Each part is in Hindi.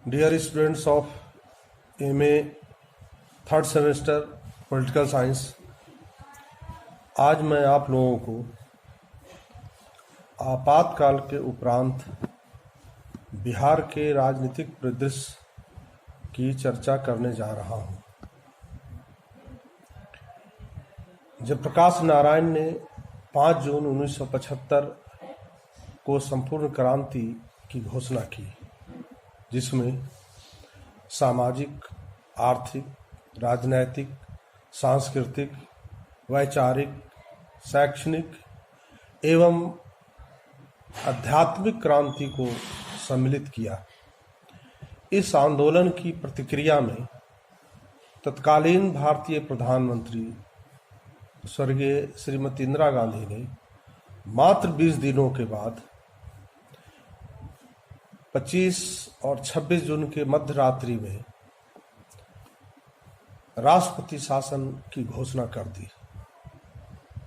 Dear students of MA third semester political science, आज मैं आप लोगों को आपातकाल के उपरांत बिहार के राजनीतिक परिदृश्य की चर्चा करने जा रहा हूं। जयप्रकाश नारायण ने 5 जून 1975 को संपूर्ण क्रांति की घोषणा की, जिसमें सामाजिक, आर्थिक, राजनैतिक, सांस्कृतिक, वैचारिक, शैक्षणिक एवं आध्यात्मिक क्रांति को सम्मिलित किया। इस आंदोलन की प्रतिक्रिया में तत्कालीन भारतीय प्रधानमंत्री स्वर्गीय श्रीमती इंदिरा गांधी ने मात्र 20 दिनों के बाद 25 और 26 जून के मध्य रात्रि में राष्ट्रपति शासन की घोषणा कर दी,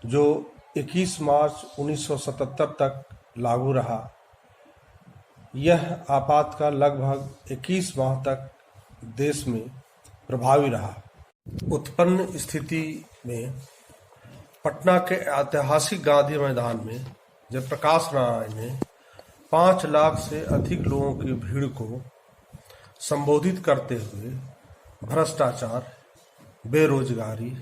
जो 21 मार्च 1977 तक लागू रहा। यह आपातकाल लगभग 21 माह तक देश में प्रभावी रहा। उत्पन्न स्थिति में पटना के ऐतिहासिक गांधी मैदान में जयप्रकाश नारायण ने 5 लाख से अधिक लोगों की भीड़ को संबोधित करते हुए भ्रष्टाचार, बेरोजगारी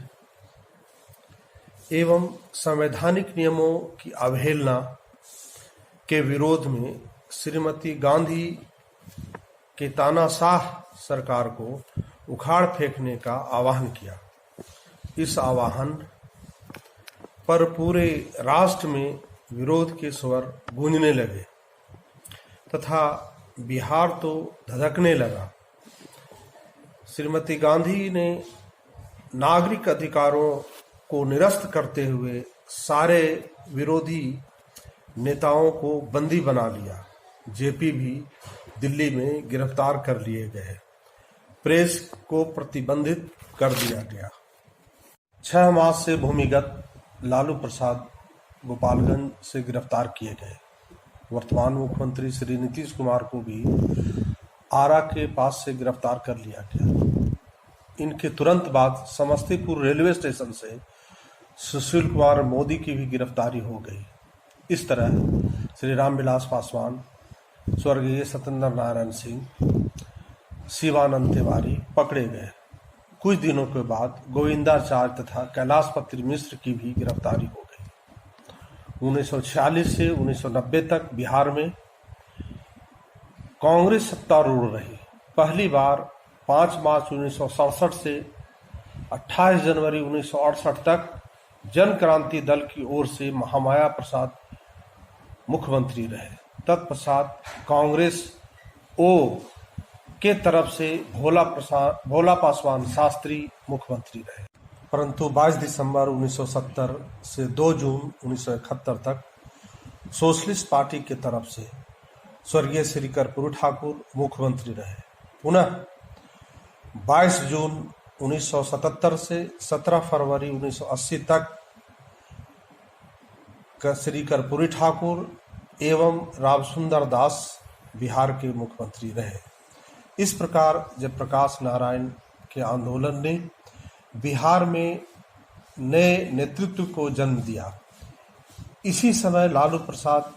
एवं संवैधानिक नियमों की अवहेलना के विरोध में श्रीमती गांधी के तानाशाह सरकार को उखाड़ फेंकने का आह्वान किया। इस आह्वान पर पूरे राष्ट्र में विरोध के स्वर गूंजने लगे तथा बिहार तो धधकने लगा। श्रीमती गांधी ने नागरिक अधिकारों को निरस्त करते हुए सारे विरोधी नेताओं को बंदी बना लिया। जेपी भी दिल्ली में गिरफ्तार कर लिए गए। प्रेस को प्रतिबंधित कर दिया गया। 6 मार्च से भूमिगत लालू प्रसाद गोपालगंज से गिरफ्तार किए गए। वर्तमान मुख्यमंत्री श्री नीतीश कुमार को भी आरा के पास से गिरफ्तार कर लिया गया। इनके तुरंत बाद समस्तीपुर रेलवे स्टेशन से सुशील कुमार मोदी की भी गिरफ्तारी हो गई। इस तरह श्री रामविलास पासवान, स्वर्गीय सत्येंद्र नारायण सिंह, शिवानंद तिवारी पकड़े गए। कुछ दिनों के बाद गोविंदाचार्य तथा कैलाशपति मिश्र की भी गिरफ्तारी हो गई। 1946 से 1990 तक बिहार में कांग्रेस सत्तारूढ़ रही। पहली बार 5 मार्च 1967 से 28 जनवरी 1968 तक जन क्रांति दल की ओर से महामाया प्रसाद मुख्यमंत्री रहे। तत्पश्चात कांग्रेस ओ के तरफ से भोला पासवान शास्त्री मुख्यमंत्री रहे। परंतु 22 दिसंबर 1970 से 2 जून 1971 तक सोशलिस्ट पार्टी के तरफ से स्वर्गीय श्री कर्पूरी ठाकुर मुख्यमंत्री रहे। पुनः 22 जून 1977 से 17 फरवरी 1980 तक श्री कर्पूरी ठाकुर एवं रामसुंदर दास बिहार के मुख्यमंत्री रहे। इस प्रकार जयप्रकाश नारायण के आंदोलन ने बिहार में नए नेतृत्व को जन्म दिया। इसी समय लालू प्रसाद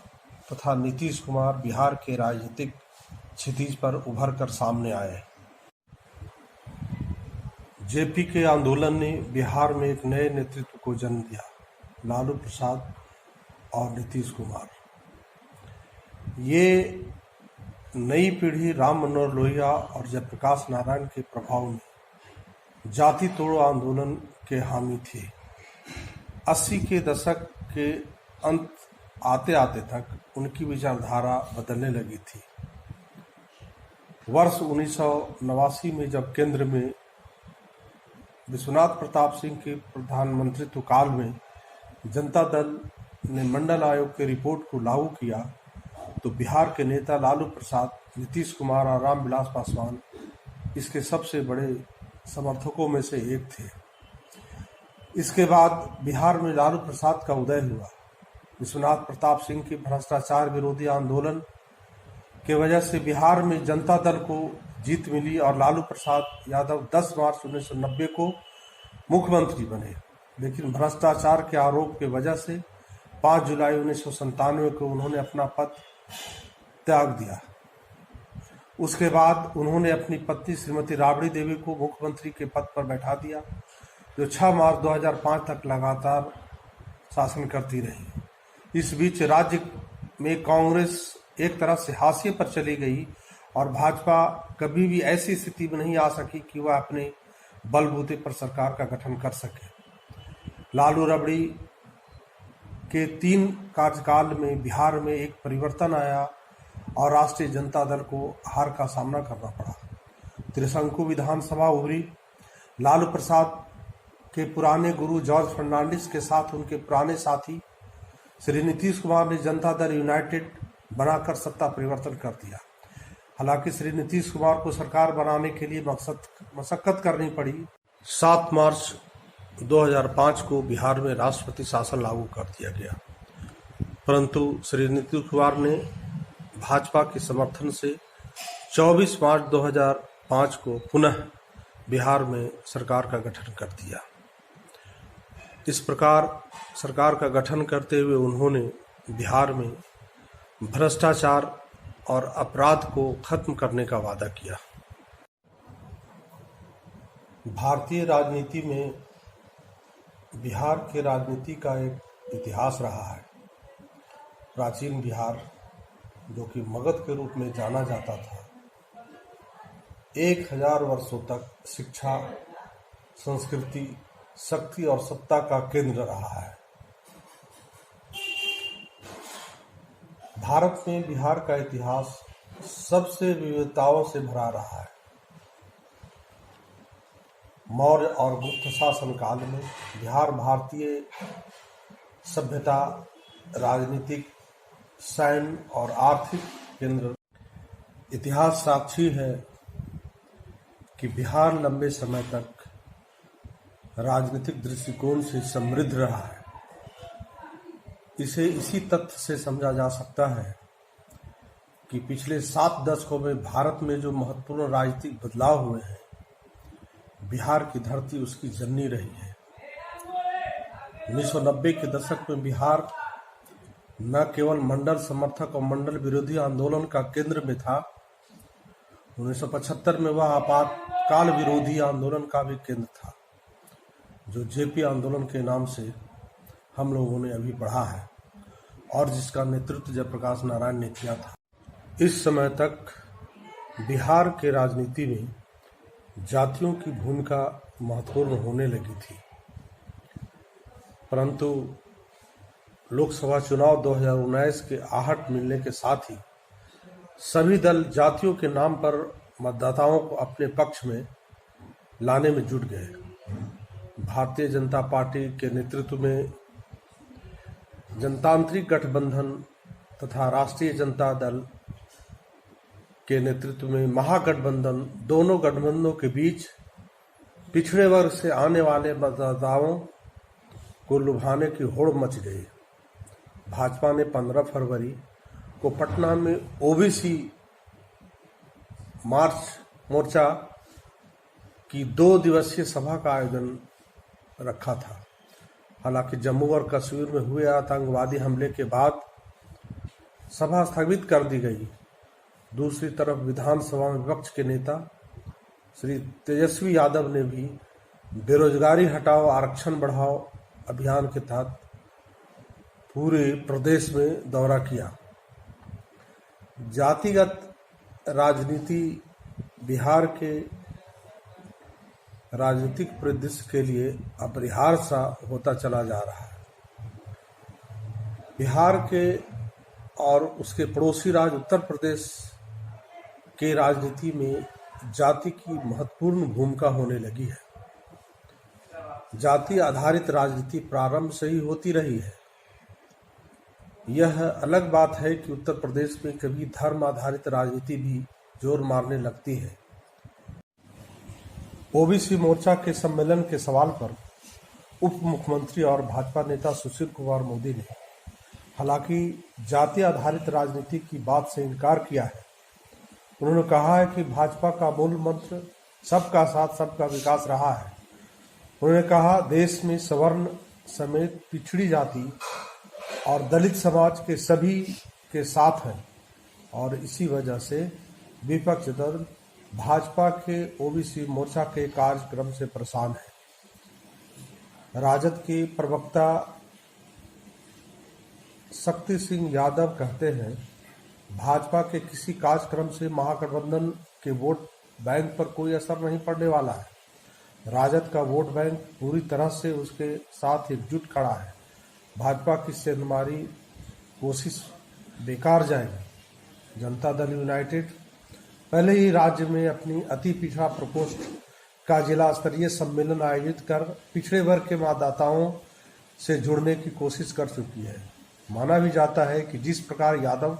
तथा नीतीश कुमार बिहार के राजनीतिक क्षितिज पर उभर कर सामने आए। जेपी के आंदोलन ने बिहार में एक नए नेतृत्व को जन्म दिया, लालू प्रसाद और नीतीश कुमार। ये नई पीढ़ी राम मनोहर लोहिया और जयप्रकाश नारायण के प्रभाव में जाति तोड़ो आंदोलन के हामी थे। 80 के दशक के अंत आते आते तक उनकी विचारधारा बदलने लगी थी। वर्ष 1989 में जब केंद्र में विश्वनाथ प्रताप सिंह के प्रधानमंत्रित्व काल में जनता दल ने मंडल आयोग के रिपोर्ट को लागू किया, तो बिहार के नेता लालू प्रसाद, नीतीश कुमार और रामविलास पासवान इसके सबसे बड़े समर्थकों में से एक थे। इसके बाद बिहार में लालू प्रसाद का उदय हुआ। विश्वनाथ प्रताप सिंह के भ्रष्टाचार विरोधी आंदोलन के वजह से बिहार में जनता दल को जीत मिली और लालू प्रसाद यादव 10 मार्च 1990 को मुख्यमंत्री बने, लेकिन भ्रष्टाचार के आरोप की वजह से 5 जुलाई 1997 को उन्होंने अपना पद त्याग दिया। उसके बाद उन्होंने अपनी पत्नी श्रीमती राबड़ी देवी को मुख्यमंत्री के पद पर बैठा दिया, जो 6 मार्च 2005 तक लगातार शासन करती रही। इस बीच राज्य में कांग्रेस एक तरह से हाशिए पर चली गई और भाजपा कभी भी ऐसी स्थिति में नहीं आ सकी कि वह अपने बलबूते पर सरकार का गठन कर सके। लालू राबड़ी के 3 कार्यकाल में बिहार में एक परिवर्तन आया और राष्ट्रीय जनता दल को हार का सामना करना पड़ा। त्रिशंकु विधानसभा उभरी। लालू प्रसाद के पुराने गुरु जॉर्ज फर्नांडिस के साथ उनके पुराने साथी श्री नीतीश कुमार ने जनता दल यूनाइटेड बनाकर सत्ता परिवर्तन कर दिया। हालांकि श्री नीतीश कुमार को सरकार बनाने के लिए मशक्कत करनी पड़ी। 7 मार्च 2005 को बिहार में राष्ट्रपति शासन लागू कर दिया गया, परंतु श्री नीतीश कुमार ने भाजपा के समर्थन से 24 मार्च 2005 को पुनः बिहार में सरकार का गठन कर दिया। इस प्रकार सरकार का गठन करते हुए उन्होंने बिहार में भ्रष्टाचार और अपराध को खत्म करने का वादा किया। भारतीय राजनीति में बिहार के राजनीति का एक इतिहास रहा है। प्राचीन बिहार, जो कि मगध के रूप में जाना जाता था, 1000 वर्षों तक शिक्षा, संस्कृति, शक्ति और सत्ता का केंद्र रहा है। भारत में बिहार का इतिहास सबसे विविधताओं से भरा रहा है। मौर्य और गुप्त शासन काल में बिहार भारतीय सभ्यता, राजनीतिक, सैन्य और आर्थिक केंद्र। इतिहास साक्षी है कि बिहार लंबे समय तक राजनीतिक दृष्टिकोण से समृद्ध रहा है। इसे इसी तथ्य से समझा जा सकता है कि पिछले 7 दशकों में भारत में जो महत्वपूर्ण राजनीतिक बदलाव हुए हैं, बिहार की धरती उसकी जननी रही है। 1990 के दशक में बिहार न केवल मंडल समर्थक और मंडल विरोधी आंदोलन का केंद्र में था, 1975 में वह आपातकाल विरोधी आंदोलन का भी केंद्र था, जो जेपी आंदोलन के नाम से हम लोगों ने अभी पढ़ा है और जिसका नेतृत्व जयप्रकाश नारायण ने किया था। इस समय तक बिहार के राजनीति में जातियों की भूमिका महत्वपूर्ण होने लगी थी, परंतु लोकसभा चुनाव 2019 के आहट मिलने के साथ ही सभी दल जातियों के नाम पर मतदाताओं को अपने पक्ष में लाने में जुट गए। भारतीय जनता पार्टी के नेतृत्व में जनतांत्रिक गठबंधन तथा राष्ट्रीय जनता दल के नेतृत्व में महागठबंधन, दोनों गठबंधनों के बीच पिछड़े वर्ग से आने वाले मतदाताओं को लुभाने की होड़ मच गई। भाजपा ने 15 फरवरी को पटना में ओबीसी मोर्चा की 2 दिवसीय सभा का आयोजन रखा था। हालांकि जम्मू और कश्मीर में हुए आतंकवादी हमले के बाद सभा स्थगित कर दी गई। दूसरी तरफ विधानसभा में विपक्ष के नेता श्री तेजस्वी यादव ने भी बेरोजगारी हटाओ आरक्षण बढ़ाओ अभियान के तहत पूरे प्रदेश में दौरा किया। जातिगत राजनीति बिहार के राजनीतिक परिदृश्य के लिए अपरिहार्य सा होता चला जा रहा है। बिहार के और उसके पड़ोसी राज्य उत्तर प्रदेश के राजनीति में जाति की महत्वपूर्ण भूमिका होने लगी है। जाति आधारित राजनीति प्रारंभ से ही होती रही है। यह अलग बात है कि उत्तर प्रदेश में कभी धर्म आधारित राजनीति भी जोर मारने लगती है। ओबीसी मोर्चा के सम्मेलन के सवाल पर उप मुख्यमंत्री और भाजपा नेता सुशील कुमार मोदी ने हालांकि जाति आधारित राजनीति की बात से इनकार किया है उन्होंने कहा है कि भाजपा का मूल मंत्र सबका साथ सबका विकास रहा है। उन्होंने कहा देश में सवर्ण समेत पिछड़ी जाति और दलित समाज के सभी के साथ है और इसी वजह से विपक्ष दल भाजपा के ओबीसी मोर्चा के कार्यक्रम से परेशान है। राजद के प्रवक्ता शक्ति सिंह यादव कहते हैं भाजपा के किसी कार्यक्रम से महागठबंधन के वोट बैंक पर कोई असर नहीं पड़ने वाला है। राजद का वोट बैंक पूरी तरह से उसके साथ एकजुट खड़ा है। भाजपा की सेंधमारी कोशिश बेकार जाएगी। जनता दल यूनाइटेड पहले ही राज्य में अपनी अति पिछड़ा प्रकोष्ठ का जिला स्तरीय सम्मेलन आयोजित कर पिछड़े वर्ग के मतदाताओं से जुड़ने की कोशिश कर चुकी है। माना भी जाता है कि जिस प्रकार यादव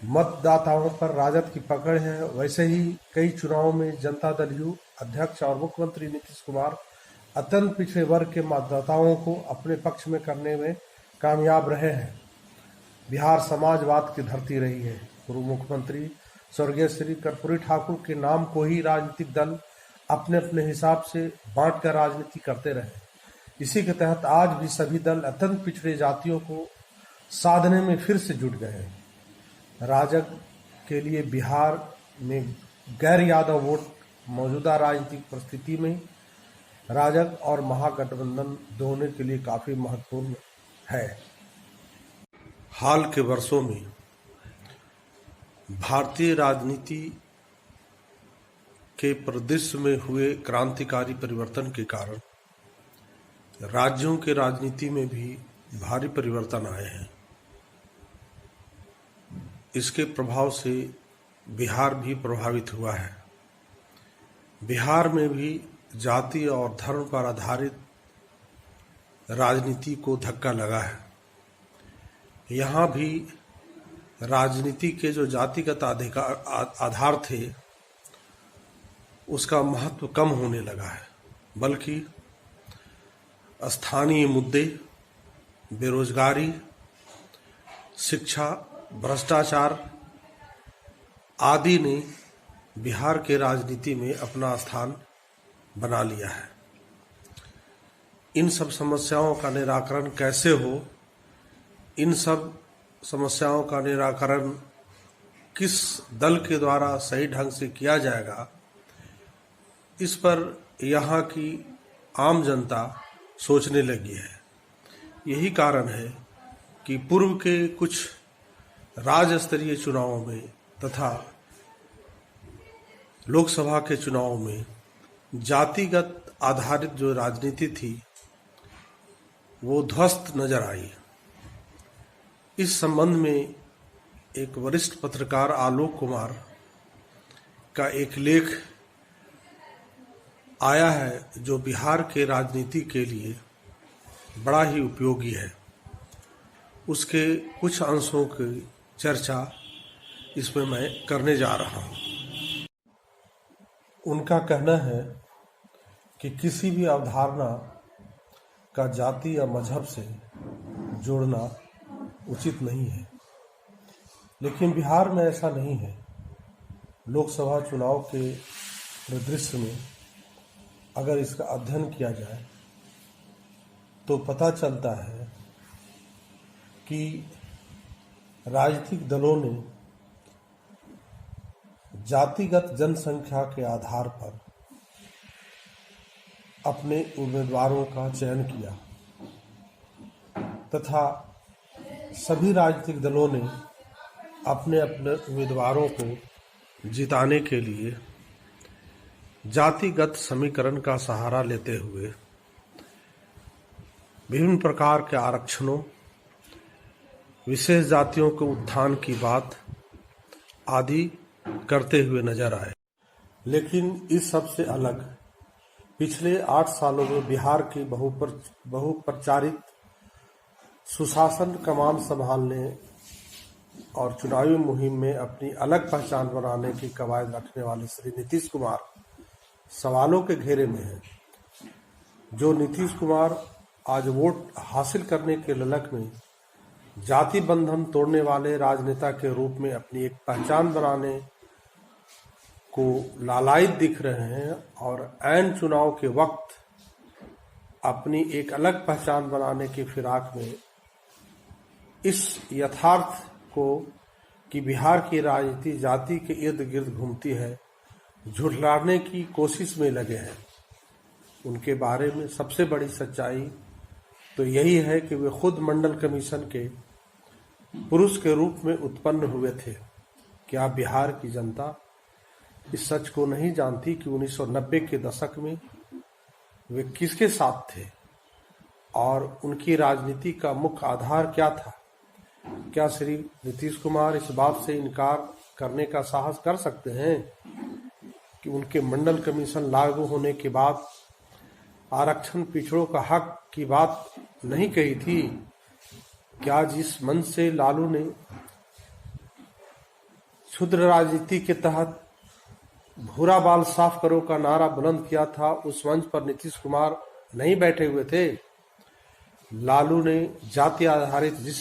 मतदाताओं पर राजद की पकड़ है, वैसे ही कई चुनावों में जनता दल यू अध्यक्ष और मुख्यमंत्री नीतीश कुमार अत्यंत पिछड़े वर्ग के मतदाताओं को अपने पक्ष में करने में कामयाब रहे हैं। बिहार समाजवाद की धरती रही है। पूर्व मुख्यमंत्री स्वर्गीय श्री कर्पूरी ठाकुर के नाम को ही राजनीतिक दल अपने अपने हिसाब से बांट कर राजनीति करते रहे। इसी के तहत आज भी सभी दल अत्यंत पिछड़े जातियों को साधने में फिर से जुट गए हैं। राजग के लिए बिहार में गैर यादव वोट मौजूदा राजनीतिक परिस्थिति में राजग और महागठबंधन दोनों के लिए काफी महत्वपूर्ण है। हाल के वर्षों में भारतीय राजनीति के परिदृश्य में हुए क्रांतिकारी परिवर्तन के कारण राज्यों के राजनीति में भी भारी परिवर्तन आए हैं। इसके प्रभाव से बिहार भी प्रभावित हुआ है। बिहार में भी जाति और धर्म पर आधारित राजनीति को धक्का लगा है। यहाँ भी राजनीति के जो जातिगत आधार थे उसका महत्व कम होने लगा है, बल्कि स्थानीय मुद्दे, बेरोजगारी, शिक्षा, भ्रष्टाचार आदि ने बिहार के राजनीति में अपना स्थान बना लिया है। इन सब समस्याओं का निराकरण कैसे हो, इन सब समस्याओं का निराकरण किस दल के द्वारा सही ढंग से किया जाएगा, इस पर यहाँ की आम जनता सोचने लगी है। यही कारण है कि पूर्व के कुछ राज्य स्तरीय चुनावों में तथा लोकसभा के चुनावों में जातिगत आधारित जो राजनीति थी वो ध्वस्त नजर आई। इस संबंध में एक वरिष्ठ पत्रकार आलोक कुमार का एक लेख आया है जो बिहार के राजनीति के लिए बड़ा ही उपयोगी है। उसके कुछ अंशों की चर्चा इसमें मैं करने जा रहा हूँ। उनका कहना है कि किसी भी अवधारणा का जाति या मजहब से जोड़ना उचित नहीं है, लेकिन बिहार में ऐसा नहीं है। लोकसभा चुनाव के परिदृश्य में अगर इसका अध्ययन किया जाए तो पता चलता है कि राजनीतिक दलों ने जातिगत जनसंख्या के आधार पर अपने उम्मीदवारों का चयन किया तथा सभी राजनीतिक दलों ने अपने अपने उम्मीदवारों को जिताने के लिए जातिगत समीकरण का सहारा लेते हुए विभिन्न प्रकार के आरक्षणों, विशेष जातियों के उत्थान की बात आदि करते हुए नजर आए। लेकिन इस सब से अलग पिछले 8 सालों में बिहार की बहुप्रचारित सुशासन कमान संभालने और चुनावी मुहिम में अपनी अलग पहचान बनाने की कवायद रखने वाले श्री नीतीश कुमार सवालों के घेरे में हैं। जो नीतीश कुमार आज वोट हासिल करने के ललक में जाति बंधन तोड़ने वाले राजनेता के रूप में अपनी एक पहचान बनाने को लालायित दिख रहे हैं और ऐन चुनाव के वक्त अपनी एक अलग पहचान बनाने की फिराक में इस यथार्थ को कि बिहार की राजनीति जाति के इर्द गिर्द घूमती है झुठलाने की कोशिश में लगे हैं। उनके बारे में सबसे बड़ी सच्चाई तो यही है कि वे खुद मंडल कमीशन के पुरुष के रूप में उत्पन्न हुए थे। क्या बिहार की जनता इस सच को नहीं जानती कि 1990 के दशक में वे किसके साथ थे और उनकी राजनीति का मुख्य आधार क्या था? क्या श्री नीतीश कुमार इस बात से इनकार करने का साहस कर सकते हैं कि उनके मंडल कमीशन लागू होने के बाद आरक्षण पिछड़ों का हक की बात नहीं कही थी? क्या जिस मंच से लालू ने क्षुद्र राजनीति के तहत भूरा बाल साफ करो का नारा बुलंद किया था, उस मंच पर नीतीश कुमार नहीं बैठे हुए थे? लालू ने जाति आधारित जिस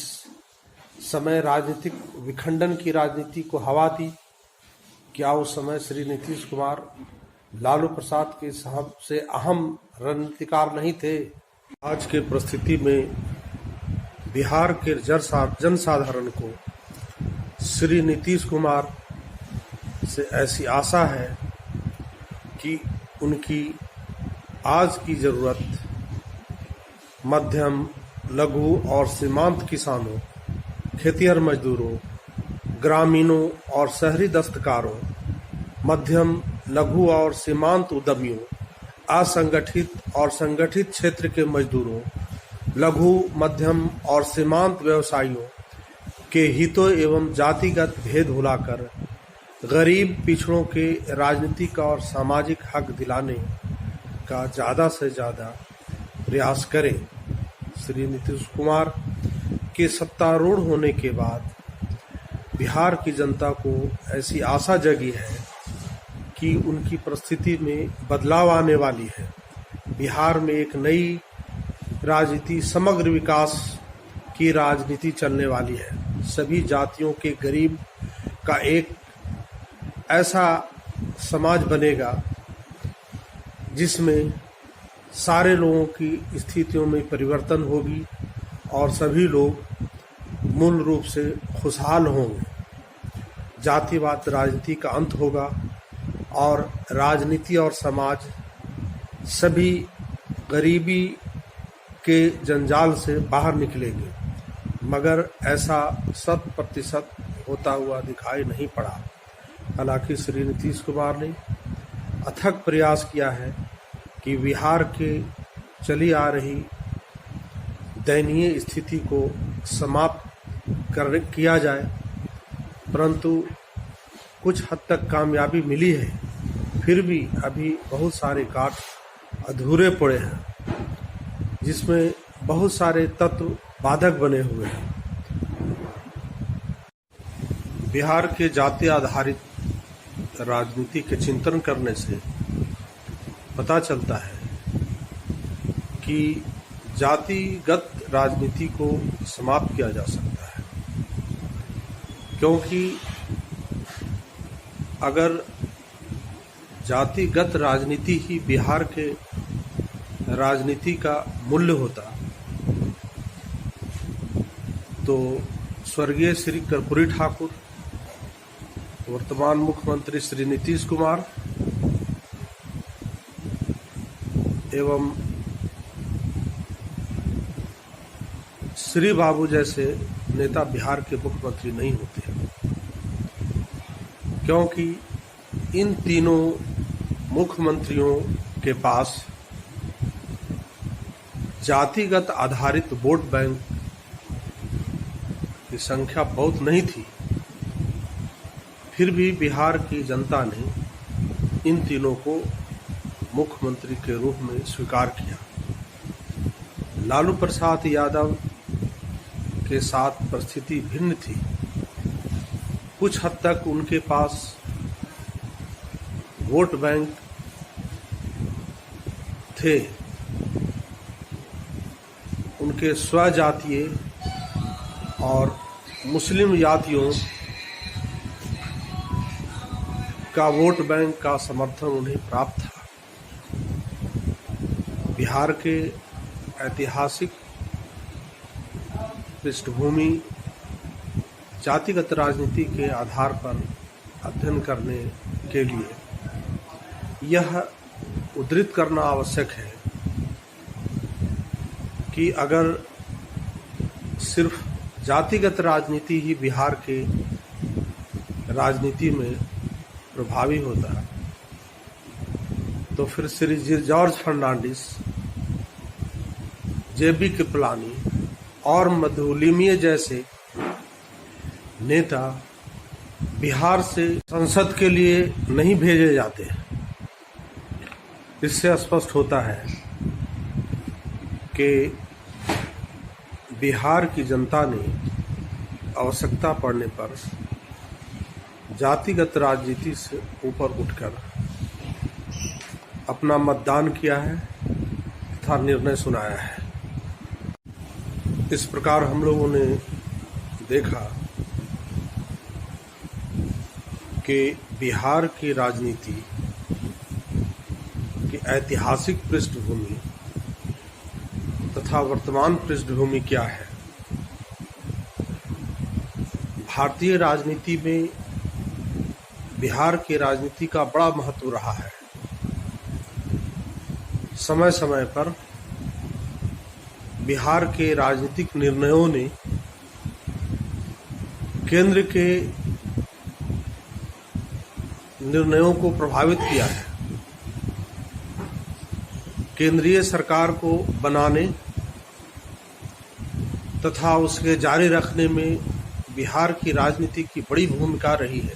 समय राजनीतिक विखंडन की राजनीति को हवा दी, क्या उस समय श्री नीतीश कुमार लालू प्रसाद के सबसे अहम रणनीतिकार नहीं थे? आज के परिस्थिति में बिहार के जनसाधारण को श्री नीतीश कुमार से ऐसी आशा है कि उनकी आज की जरूरत मध्यम, लघु और सीमांत किसानों, खेतिहर मजदूरों, ग्रामीणों और शहरी दस्तकारों, मध्यम, लघु और सीमांत उद्यमियों, असंगठित और संगठित क्षेत्र के मजदूरों, लघु, मध्यम और सीमांत व्यवसायियों के हितों एवं जातिगत भेद भुलाकर गरीब पिछड़ों के राजनीतिक और सामाजिक हक दिलाने का ज़्यादा से ज़्यादा प्रयास करें। श्री नीतीश कुमार के सत्तारूढ़ होने के बाद बिहार की जनता को ऐसी आशा जगी है कि उनकी परिस्थिति में बदलाव आने वाली है। बिहार में एक नई राजनीति, समग्र विकास की राजनीति चलने वाली है। सभी जातियों के गरीब का एक ऐसा समाज बनेगा जिसमें सारे लोगों की स्थितियों में परिवर्तन होगी और सभी लोग मूल रूप से खुशहाल होंगे। जातिवाद राजनीति का अंत होगा और राजनीति और समाज सभी गरीबी के जंजाल से बाहर निकलेंगे, मगर ऐसा 100% होता हुआ दिखाई नहीं पड़ा। हालांकि श्री नीतीश कुमार ने अथक प्रयास किया है कि बिहार के चली आ रही दयनीय स्थिति को समाप्त किया जाए, परंतु कुछ हद तक कामयाबी मिली है। फिर भी अभी बहुत सारे कार्य अधूरे पड़े हैं, जिसमें बहुत सारे तत्व बाधक बने हुए हैं। बिहार के जाति आधारित राजनीति के चिंतन करने से पता चलता है कि जातिगत राजनीति को समाप्त किया जा सकता है, क्योंकि अगर जातिगत राजनीति ही बिहार के राजनीति का मूल्य होता तो स्वर्गीय श्री कर्पूरी ठाकुर, वर्तमान मुख्यमंत्री श्री नीतीश कुमार एवं श्री बाबू जैसे नेता बिहार के मुख्यमंत्री नहीं होते, क्योंकि इन तीनों मुख्यमंत्रियों के पास जातिगत आधारित वोट बैंक की संख्या बहुत नहीं थी। फिर भी बिहार की जनता ने इन तीनों को मुख्यमंत्री के रूप में स्वीकार किया। लालू प्रसाद यादव के साथ परिस्थिति भिन्न थी। कुछ हद तक उनके पास वोट बैंक थे, उनके स्वजातीय और मुस्लिम जातियों का वोट बैंक का समर्थन उन्हें प्राप्त था। बिहार के ऐतिहासिक पृष्ठभूमि जातिगत राजनीति के आधार पर अध्ययन करने के लिए यह उद्धृत करना आवश्यक है कि अगर सिर्फ जातिगत राजनीति ही बिहार के राजनीति में प्रभावी होता तो फिर श्री जॉर्ज फर्नांडिस, जेबी कृपलानी और मधुलिमी जैसे नेता बिहार से संसद के लिए नहीं भेजे जाते। इससे स्पष्ट होता है कि बिहार की जनता ने आवश्यकता पड़ने पर जातिगत राजनीति से ऊपर उठकर अपना मतदान किया है तथा निर्णय सुनाया है। इस प्रकार हम लोगों ने देखा कि बिहार की राजनीति की ऐतिहासिक पृष्ठभूमि तथा वर्तमान पृष्ठभूमि क्या है। भारतीय राजनीति में बिहार की राजनीति का बड़ा महत्व रहा है। समय समय पर बिहार के राजनीतिक निर्णयों ने केंद्र के निर्णयों को प्रभावित किया है। केंद्रीय सरकार को बनाने तथा उसके जारी रखने में बिहार की राजनीति की बड़ी भूमिका रही है।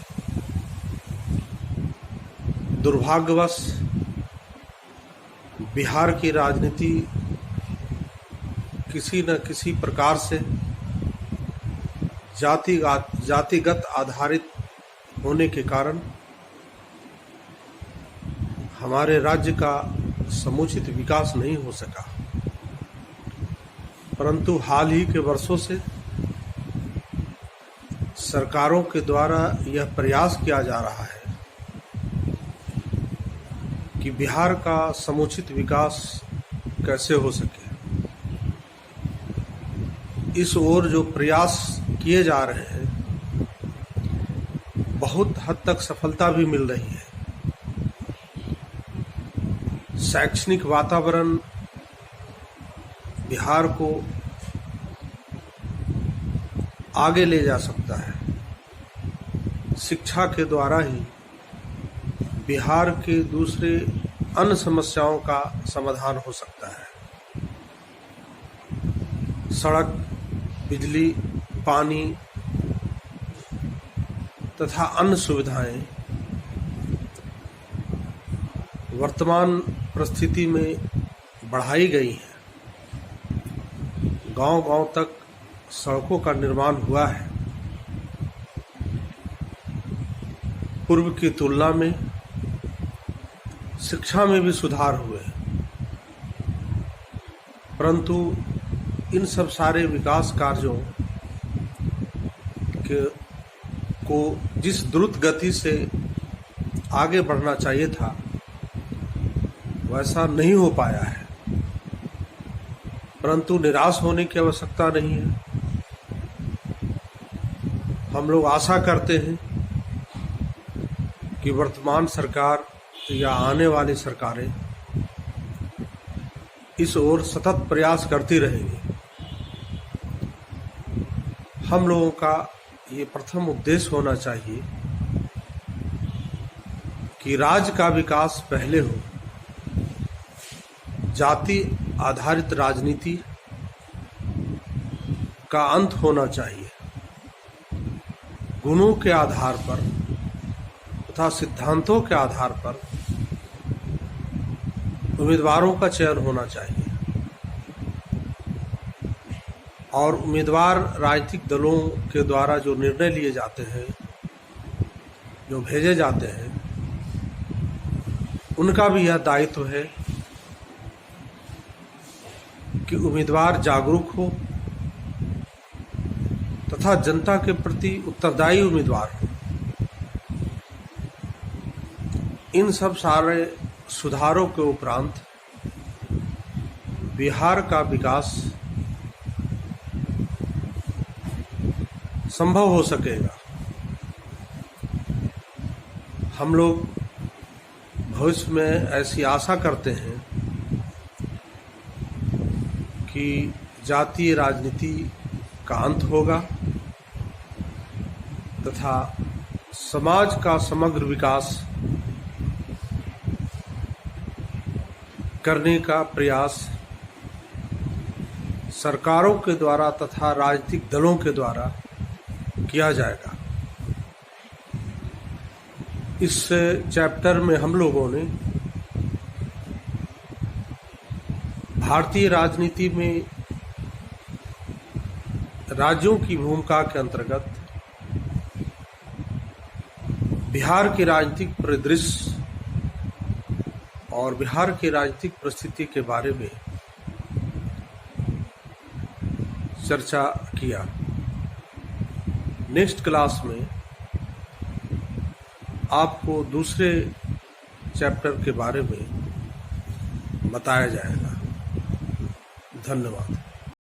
दुर्भाग्यवश बिहार की राजनीति किसी न किसी प्रकार से जातिगत आधारित होने के कारण हमारे राज्य का समुचित विकास नहीं हो सका। परंतु हाल ही के वर्षों से सरकारों के द्वारा यह प्रयास किया जा रहा है कि बिहार का समुचित विकास कैसे हो सके। इस ओर जो प्रयास किए जा रहे हैं बहुत हद तक सफलता भी मिल रही है। शैक्षणिक वातावरण बिहार को आगे ले जा सकता है। शिक्षा के द्वारा ही बिहार के दूसरे अन्य समस्याओं का समाधान हो सकता है। सड़क, बिजली, पानी तथा अन्य सुविधाएं वर्तमान परिस्थिति में बढ़ाई गई हैं। गांव-गांव तक सड़कों का निर्माण हुआ है। पूर्व की तुलना में शिक्षा में भी सुधार हुए, परंतु इन सब सारे विकास कार्यों को जिस द्रुत गति से आगे बढ़ना चाहिए था वैसा नहीं हो पाया है। परंतु निराश होने की आवश्यकता नहीं है। हम लोग आशा करते हैं कि वर्तमान सरकार या आने वाली सरकारें इस ओर सतत प्रयास करती रहेंगी। हम लोगों का ये प्रथम उद्देश्य होना चाहिए कि राज्य का विकास पहले हो। जाति आधारित राजनीति का अंत होना चाहिए। गुणों के आधार पर तथा सिद्धांतों के आधार पर उम्मीदवारों का चयन होना चाहिए और उम्मीदवार राजनीतिक दलों के द्वारा जो निर्णय लिए जाते हैं, जो भेजे जाते हैं, उनका भी यह दायित्व है कि उम्मीदवार जागरूक हो तथा जनता के प्रति उत्तरदायी उम्मीदवार हो। इन सब सारे सुधारों के उपरांत बिहार का विकास संभव हो सकेगा। हम लोग भविष्य में ऐसी आशा करते हैं कि जातीय राजनीति का अंत होगा तथा समाज का समग्र विकास करने का प्रयास सरकारों के द्वारा तथा राजनीतिक दलों के द्वारा किया जाएगा। इस चैप्टर में हम लोगों ने भारतीय राजनीति में राज्यों की भूमिका के अंतर्गत बिहार के राजनीतिक परिदृश्य और बिहार की राजनीतिक परिस्थिति के बारे में चर्चा किया। नेक्स्ट क्लास में आपको दूसरे चैप्टर के बारे में बताया जाएगा। धन्यवाद।